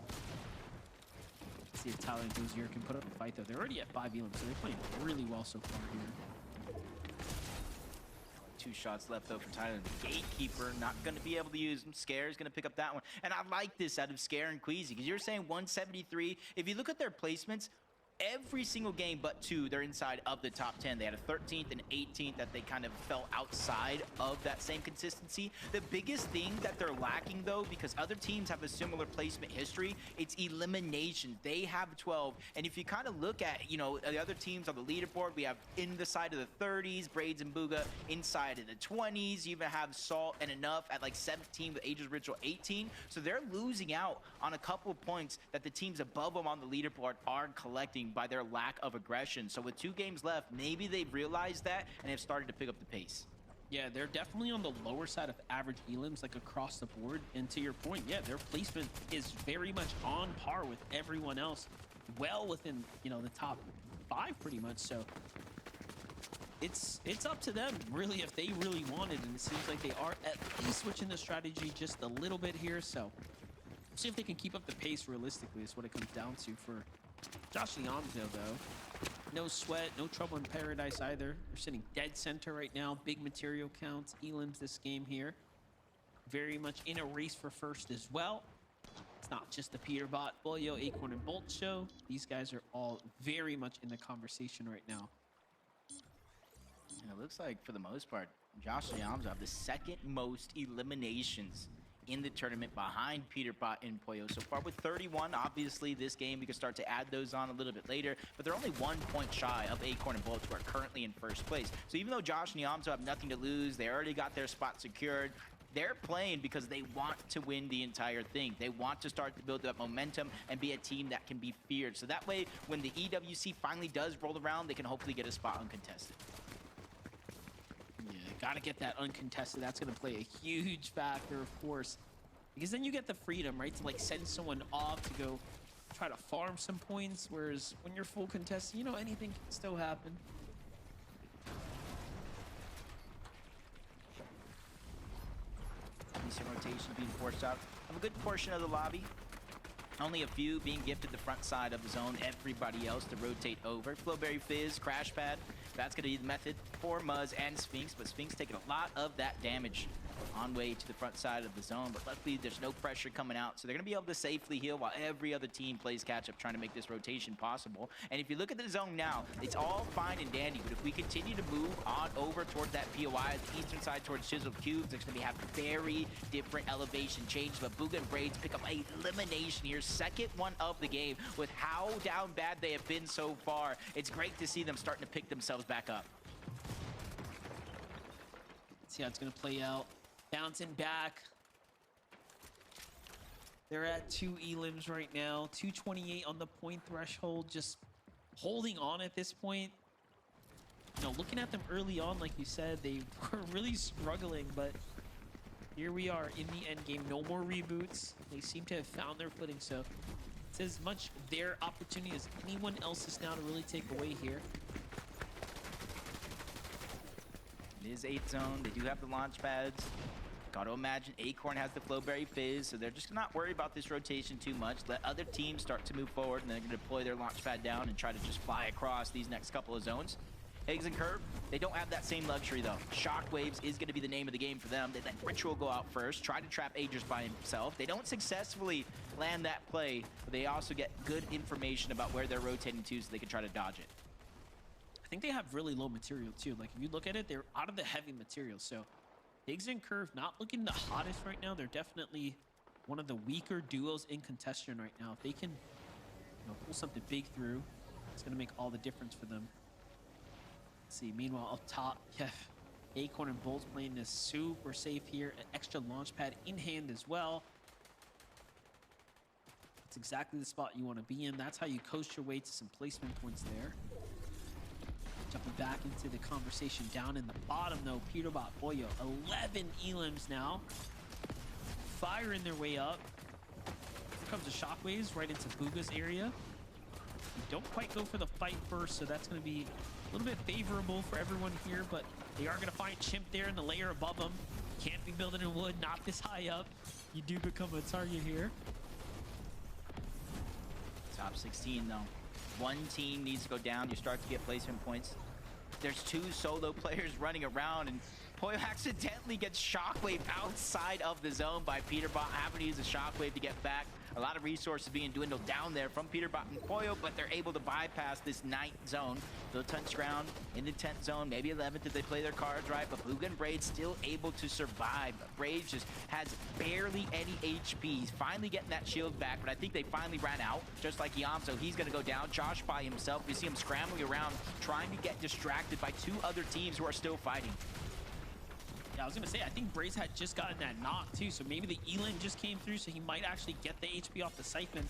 See if Tyler and Dozier can put up a fight, though. They're already at 5 elims, so they're playing really well so far here. 2 shots left, though, for Tyler. Gatekeeper not going to be able to use them. Scare is going to pick up that one. And I like this out of Scare and Queasy, because you're saying 173. If you look at their placements, every single game but 2, they're inside of the top 10. They had a 13th and 18th that they kind of fell outside of that same consistency. The biggest thing that they're lacking, though, because other teams have a similar placement history, it's elimination. They have 12. And if you kind of look at, you know, the other teams on the leaderboard, we have in the side of the 30s, Braids and Bugha, inside of the 20s. You even have Salt and Enough at like 17 with Aegis Ritual 18. So they're losing out on a couple of points that the teams above them on the leaderboard are collecting by their lack of aggression. So with 2 games left, maybe they've realized that and have started to pick up the pace. Yeah, they're definitely on the lower side of average elims, like across the board. And to your point, yeah, their placement is very much on par with everyone else, well within, you know, the top 5 pretty much. So it's up to them really if they really want it, and it seems like they are at least switching the strategy just a little bit here. So we'll see if they can keep up the pace realistically is what it comes down to for Josh Leonzo, though. No sweat, no trouble in paradise either. They're sitting dead center right now. Big material counts. Elims this game here. Very much in a race for first as well. It's not just the Peterbot, Boyo, Acorn, and Bolt show. These guys are all very much in the conversation right now. And it looks like, for the most part, Josh Leonzo have the second most eliminations in the tournament behind Peterbot and Poyo so far with 31. Obviously, this game, we can start to add those on a little bit later, but they're only 1 point shy of Acorn and Bolt, who are currently in first place. So even though Josh and Leonzo have nothing to lose, they already got their spot secured, they're playing because they want to win the entire thing. They want to start to build that momentum and be a team that can be feared. So that way, when the EWC finally does roll around, they can hopefully get a spot uncontested. Yeah, gotta get that uncontested. That's gonna play a huge factor, of course, because then you get the freedom, right, to like send someone off to go try to farm some points. Whereas when you're full contested, you know, anything can still happen. Decent rotation being forced out of a good portion of the lobby. Only a few being gifted the front side of the zone. Everybody else to rotate over. Flowberry Fizz, Crash Pad. That's going to be the method for Muzz and Sphinx, but Sphinx taking a lot of that damage on way to the front side of the zone. But luckily, there's no pressure coming out, so they're going to be able to safely heal while every other team plays catch-up, trying to make this rotation possible. And if you look at the zone now, it's all fine and dandy, but if we continue to move on over towards that POI, the eastern side towards Chiseled Cubes, it's going to have very different elevation change. But Booga and Braids pick up a elimination here, second one of the game, with how down bad they have been so far. It's great to see them starting to pick themselves back up. Let's see how it's going to play out. Bouncing back. They're at 2 elims right now. 228 on the point threshold. Just holding on at this point. You know, looking at them early on, like you said, they were really struggling, but here we are in the end game. No more reboots. They seem to have found their footing, so it's as much their opportunity as anyone else's now to really take away here. It is 8 zone. They do have the launch pads. Got to imagine Acorn has the Flowberry Fizz, so they're just not worried about this rotation too much. Let other teams start to move forward, and they're going to deploy their launch pad down and try to just fly across these next couple of zones. Higgs and Curve, they don't have that same luxury, though. Shockwaves is going to be the name of the game for them. They let Ritual go out first, try to trap Aegis by himself. They don't successfully land that play, but they also get good information about where they're rotating to so they can try to dodge it. I think they have really low material, too. Like, if you look at it, they're out of the heavy material, so Higgs and Curve not looking the hottest right now. They're definitely one of the weaker duos in contention right now. If they can, you know, pull something big through, it's going to make all the difference for them. Let's see. Meanwhile, up top, yeah, Acorn and Bolt's playing this super safe here. An extra launch pad in hand as well. It's exactly the spot you want to be in. That's how you coast your way to some placement points there. Jumping back into the conversation down in the bottom, though. Peterbot, Boyo, 11 elims now. Firing their way up. Here comes the Shockwaves right into Booga's area. We don't quite go for the fight first, so that's going to be a little bit favorable for everyone here, but they are going to find Chimp there in the layer above them. Can't be building in wood, not this high up. You do become a target here. Top 16, though. One team needs to go down. You start to get placement points. There's 2 solo players running around, and Poyo accidentally gets Shockwave outside of the zone by Peterbot, having to use a Shockwave to get back. A lot of resources being dwindled down there from Peterbot and Poyo, but they're able to bypass this 9th zone. They'll touch ground in the 10th zone, maybe 11th if they play their cards right, but Booga and Braid still able to survive. But Braid just has barely any HP. He's finally getting that shield back, but I think they finally ran out, just like Yamso. He's going to go down. Josh by himself. You see him scrambling around, trying to get distracted by 2 other teams who are still fighting. Yeah, I was going to say, I think Braze had just gotten that knock, too, so maybe the Elan just came through, so he might actually get the HP off the Siphon.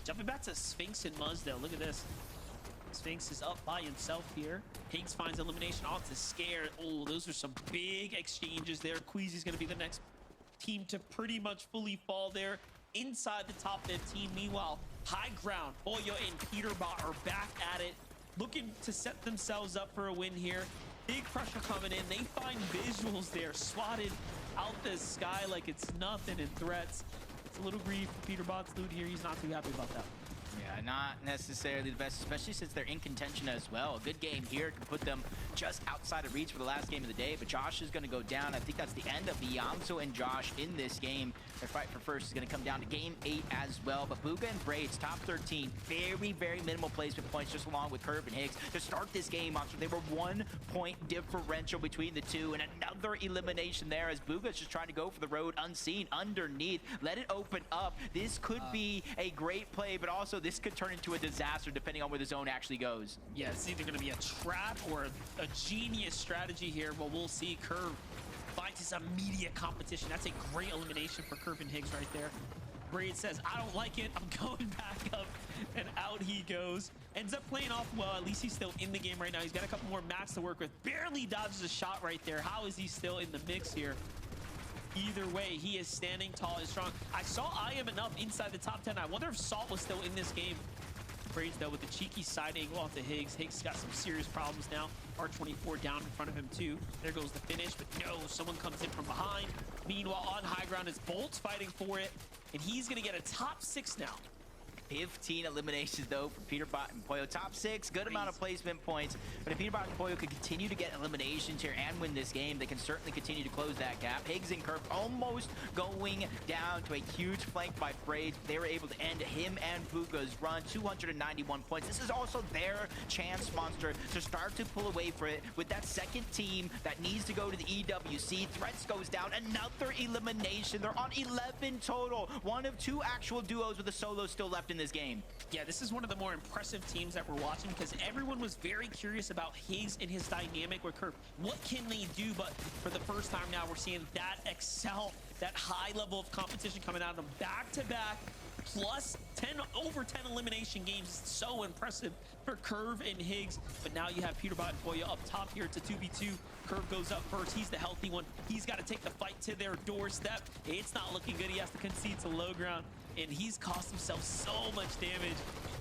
Jumping back to Sphinx and Muzz, though. Look at this. Sphinx is up by himself here. Higgs finds elimination onto Scare. Oh, those are some big exchanges there. Queasy's going to be the next team to pretty much fully fall there inside the top 15. Meanwhile, High Ground, Boyo and Peterbot are back at it, looking to set themselves up for a win here. Big pressure coming in. They find visuals there, swatted out the sky like it's nothing, and threats. It's a little grief for Peter Bot's loot here. He's not too happy about that. Yeah, not necessarily the best, especially since they're in contention as well. A good game here can put them just outside of reach for the last game of the day, but Josh is going to go down. I think that's the end of Yamso and Josh in this game. Their fight for first is going to come down to game 8 as well, but Bugha and Braids, top 13, very, very minimal placement points just along with Curve and Higgs to start this game off. So they were 1 point differential between the two, and another elimination there as Bugha's just trying to go for the road unseen underneath. Let it open up. This could be a great play, but also this could turn into a disaster depending on where the zone actually goes. Yeah, it's either going to be a trap or a genius strategy here. Well, we'll see. Curve finds his immediate competition. That's a great elimination for Curve and Higgs right there. Braid says, I don't like it. I'm going back up. And out he goes. Ends up playing off well. At least he's still in the game right now. He's got a couple more mats to work with. Barely dodges a shot right there. How is he still in the mix here? Either way, he is standing tall and strong. I saw I am enough inside the top 10. I wonder if Salt was still in this game. Braids, though, with the cheeky side angle off the Higgs. Higgs got some serious problems now. R24 down in front of him, too. There goes the finish, but no, someone comes in from behind. Meanwhile, on high ground is Bolts fighting for it, and he's going to get a top 6 now. 15 eliminations, though, for Peterbot and Pollo. Top 6, good amount of placement points. But if Peterbot and Pollo could continue to get eliminations here and win this game, they can certainly continue to close that gap. Higgs and Curve almost going down to a huge flank by Braids. They were able to end him and Bugha's run, 291 points. This is also their chance, Monster, to start to pull away for it with that second team that needs to go to the EWC. Threats goes down, another elimination. They're on 11 total. One of 2 actual duos with a solo still left in this game. Yeah, this is one of the more impressive teams that we're watching because everyone was very curious about Higgs and his dynamic with Curve. What can they do? But for the first time now, we're seeing that excel, that high level of competition coming out of them back-to-back, plus over 10 elimination games. It's so impressive for Curve and Higgs. But now you have Peterbot and Pollo up top here. It's a 2v2. Curve goes up first. He's the healthy one. He's got to take the fight to their doorstep. It's not looking good. He has to concede to low ground, and he's cost himself so much damage.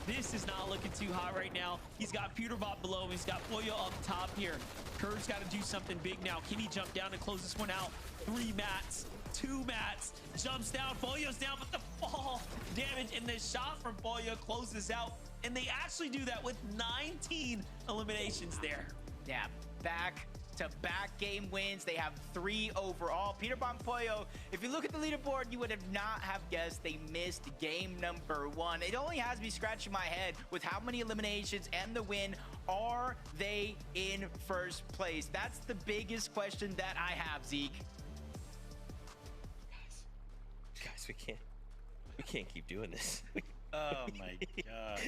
This is not looking too hot right now. He's got Peterbot below him. He's got Pollo up top here. Curve's got to do something big now. Can he jump down and close this one out? 3 mats, 2 mats, jumps down. Pollo's down, but the fall damage and the shot from Pollo closes out. And they actually do that with 19 eliminations there. Yeah, back-to-back game wins. They have 3 overall. Peterbot and Pollo, if you look at the leaderboard, you would have not have guessed they missed game number 1. It only has me scratching my head with how many eliminations and the win. Are they in first place? That's the biggest question that I have, Zeke. Guys, we can't keep doing this. Oh my god.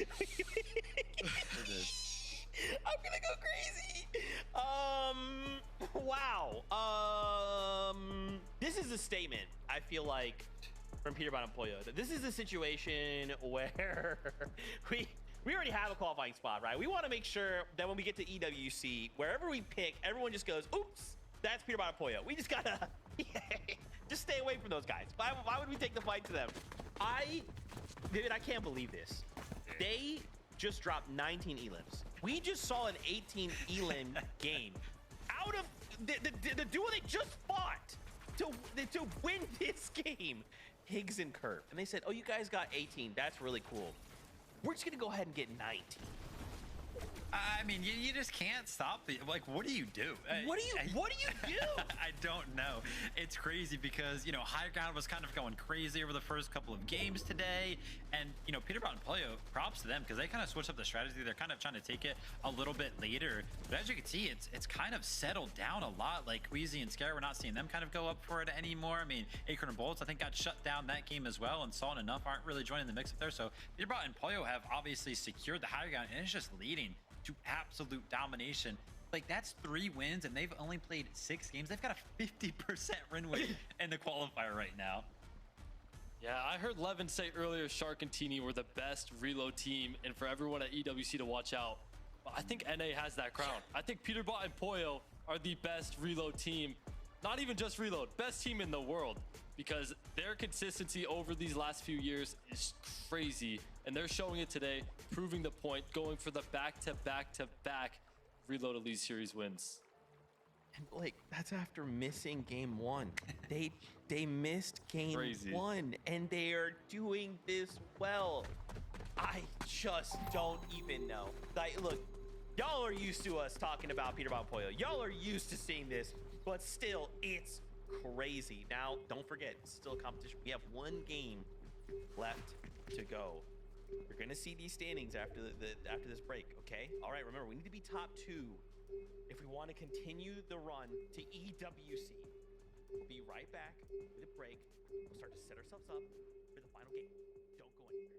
I'm gonna go crazy. Wow. This is a statement, I feel like, from Peterbot and Pollo. This is a situation where we already have a qualifying spot, right? We want to make sure that when we get to EWC, wherever we pick, everyone just goes, oops, that's Peterbot and Pollo. We just gotta just stay away from those guys. Why would we take the fight to them? Vivid, I can't believe this. They just dropped 19 elims. We just saw an 18 elim game out of the duo they just fought to win this game, Higgs and Curve. And they said, oh, you guys got 18. That's really cool. We're just gonna go ahead and get 19. I mean, you just can't stop the, like, what do you do? What do you do? I don't know. It's crazy because, you know, high ground was kind of going crazy over the first couple of games today. And, you know, Peterbot and Pollo, props to them because they kind of switched up the strategy. They're kind of trying to take it a little bit later. But as you can see, it's kind of settled down a lot. Like Queasy and Scare, we're not seeing them kind of go up for it anymore. I mean, Acorn and Bolts, I think, got shut down that game as well. And Salt and Enough aren't really joining the mix up there. So Peterbot and Pollo have obviously secured the high ground, and it's just leading to absolute domination. Like, that's 3 wins, and they've only played 6 games. They've got a 50% win rate in the qualifier right now. Yeah, I heard Levin say earlier Shark and Teeny were the best reload team, and for everyone at EWC to watch out. But I think NA has that crown. I think Peterbot and Pollo are the best reload team. Not even just reload, best team in the world, because their consistency over these last few years is crazy, and they're showing it today, proving the point, going for the back-to-back-to-back Reload Elite Series wins. And like that's after missing game one. They missed game Crazy. one and they are doing this well. I just don't even know. Like, look, y'all are used to us talking about Peter Bob Pollo. Y'all are used to seeing this, but still, it's crazy. Now, don't forget, it's still a competition. We have one game left to go. You're gonna see these standings after after this break, okay? All right, remember, we need to be top 2 if we want to continue the run to EWC. We'll be right back with a break. We'll start to set ourselves up for the final game. Don't go anywhere.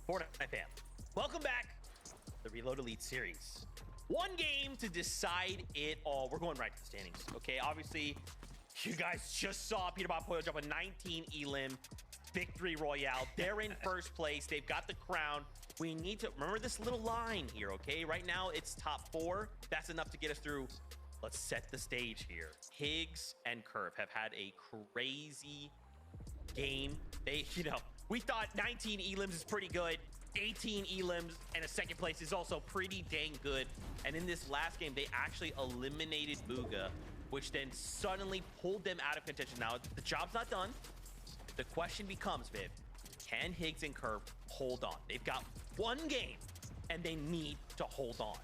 Fortnite fam, welcome back to the Reload Elite Series. One game to decide it all. We're going right to the standings, okay? Obviously, you guys just saw Peter Bob Pollo jump a 19 elim victory royale. They're in first place. They've got the crown. We need to remember this little line here, okay? Right now, it's top 4. That's enough to get us through. Let's set the stage here. Higgs and Curve have had a crazy game. They, we thought 19 elims is pretty good. 18 elims and a second place is also pretty dang good. And in this last game, they actually eliminated Booga, which then suddenly pulled them out of contention. Now, the job's not done. The question becomes, Viv, can Higgs and Curve hold on? They've got one game, and they need to hold on.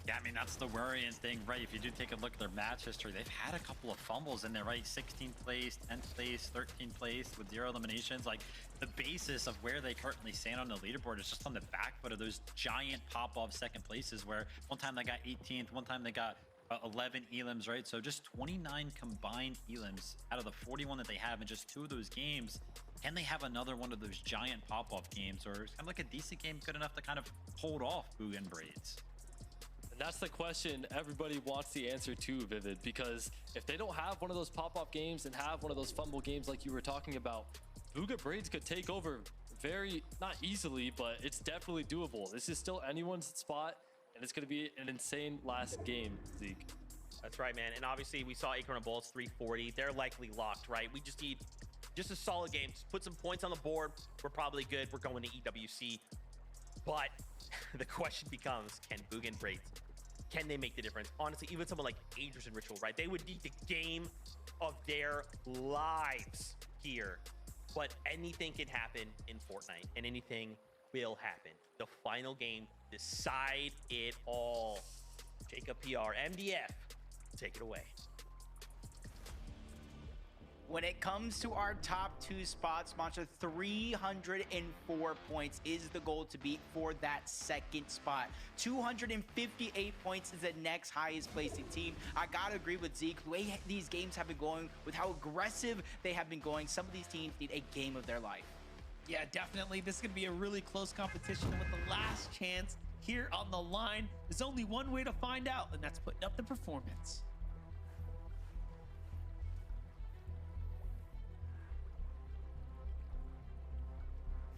Yeah, I mean, that's the worrying thing, right? If you do take a look at their match history, they've had a couple of fumbles in there, right? 16th place, 10th place, 13th place with 0 eliminations. Like, the basis of where they currently stand on the leaderboard is just on the back foot of those giant pop-off second places where one time they got 18th, one time they got 11 elims, right? So just 29 combined elims out of the 41 that they have in just 2 of those games. Can they have another one of those giant pop-off games, or is kind of like a decent game good enough to kind of hold off Booga and Braids? And that's the question everybody wants the answer to, Vivid, because if they don't have one of those pop-off games and have one of those fumble games like you were talking about, Bugha Braids could take over very, not easily, but it's definitely doable. This is still anyone's spot, and it's going to be an insane last game, Zeke. That's right, man. And obviously, we saw Acorn and Bolts 340. They're likely locked, right? We just need just a solid game. Just put some points on the board. We're probably good. We're going to EWC. But the question becomes, can Bugha and Braids, can they make the difference? Honestly, even someone like Aegis and Ritual, right? They would need the game of their lives here. But anything can happen in Fortnite, and anything will happen. The final game, decide it all. Jacob PR, MDF, take it away. When it comes to our top 2 spots, Mancha, 304 points is the goal to beat for that second spot. 258 points is the next highest placing team. I gotta agree with Zeke. The way these games have been going, with how aggressive they have been going, some of these teams need a game of their life. Yeah, definitely. This is going to be a really close competition. And with the last chance here on the line, there's only one way to find out, and that's putting up the performance.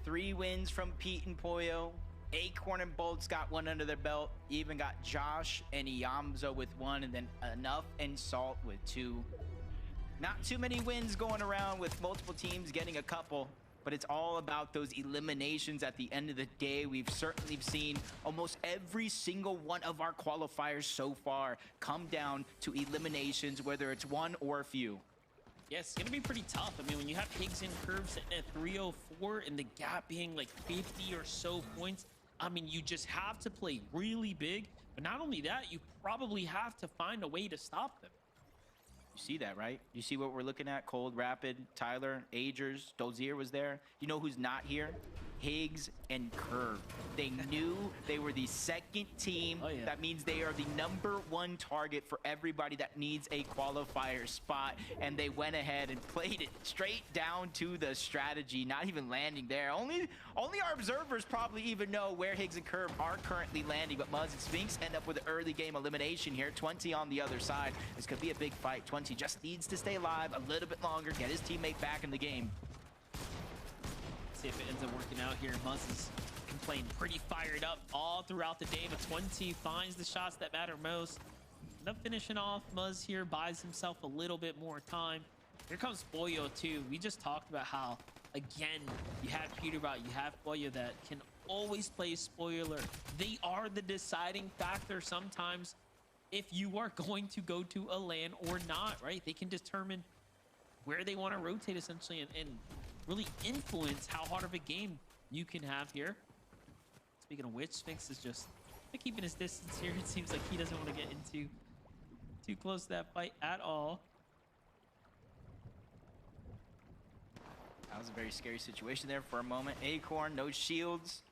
3 wins from Pete and Poyo. Acorn and Bolts got 1 under their belt. You even got Josh and Iamzo with 1, and then Enough and Salt with 2. Not too many wins going around with multiple teams getting a couple, but it's all about those eliminations at the end of the day. We've certainly seen almost every single one of our qualifiers so far come down to eliminations, whether it's 1 or a few. Yeah, it's going to be pretty tough. I mean, when you have Higgs and Curve sitting at 304 and the gap being like 50 or so points, I mean, you just have to play really big. But not only that, you probably have to find a way to stop them. You see that, right? You see what we're looking at? Cold, Rapid, Tyler, Agers, Dozier was there. You know who's not here? Higgs and Curve. They knew they were the second team. Oh, yeah. That means they are the #1 target for everybody that needs a qualifier spot. And they went ahead and played it straight down to the strategy, not even landing there. Only our observers probably even know where Higgs and Curve are currently landing. But Muzz and Sphinx end up with an early game elimination here. 20 on the other side. This could be a big fight. 20 just needs to stay alive a little bit longer, get his teammate back in the game. See if it ends up working out here. Muzz is playing pretty fired up all throughout the day, but 20 finds the shots that matter most. End up finishing off. Muzz here buys himself a little bit more time. Here comes Boyo too. We just talked about how, again, you have Peterbot, you have Boyo that can always play spoiler. They are the deciding factor sometimes if you are going to go to a LAN or not, right? They can determine where they want to rotate essentially and really influence how hard of a game you can have here. Speaking of which, Sphinx is just keeping his distance here. It seems like he doesn't want to get into too close to that fight at all. That was a very scary situation there for a moment. Acorn, no shields.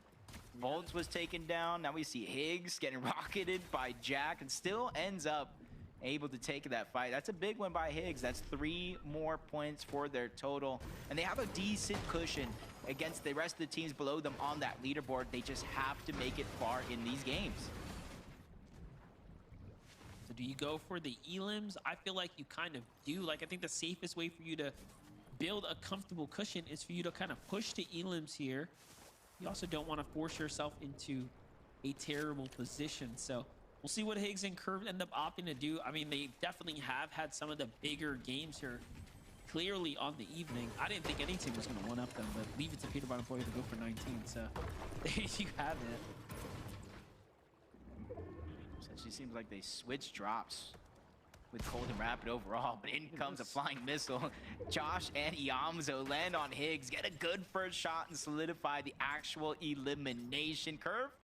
Bolts was taken down. Now we see Higgs getting rocketed by Jack and still ends up able to take that fight. That's a big one by Higgs. That's 3 more points for their total. And they have a decent cushion against the rest of the teams below them on that leaderboard. They just have to make it far in these games. So do you go for the elims? I feel like you kind of do. Like, I think the safest way for you to build a comfortable cushion is for you to kind of push the elims here. You also don't want to force yourself into a terrible position. So we'll see what Higgs and Curve end up opting to do. I mean, they definitely have had some of the bigger games here clearly on the evening. I didn't think any team was going to one-up them, but leave it to Peterbot and Boy to go for 19. So there you have it. Essentially seems like they switched drops with Cold and Rapid overall, but in comes a flying missile. Josh and Iamzo land on Higgs, get a good first shot and solidify the actual elimination. Curve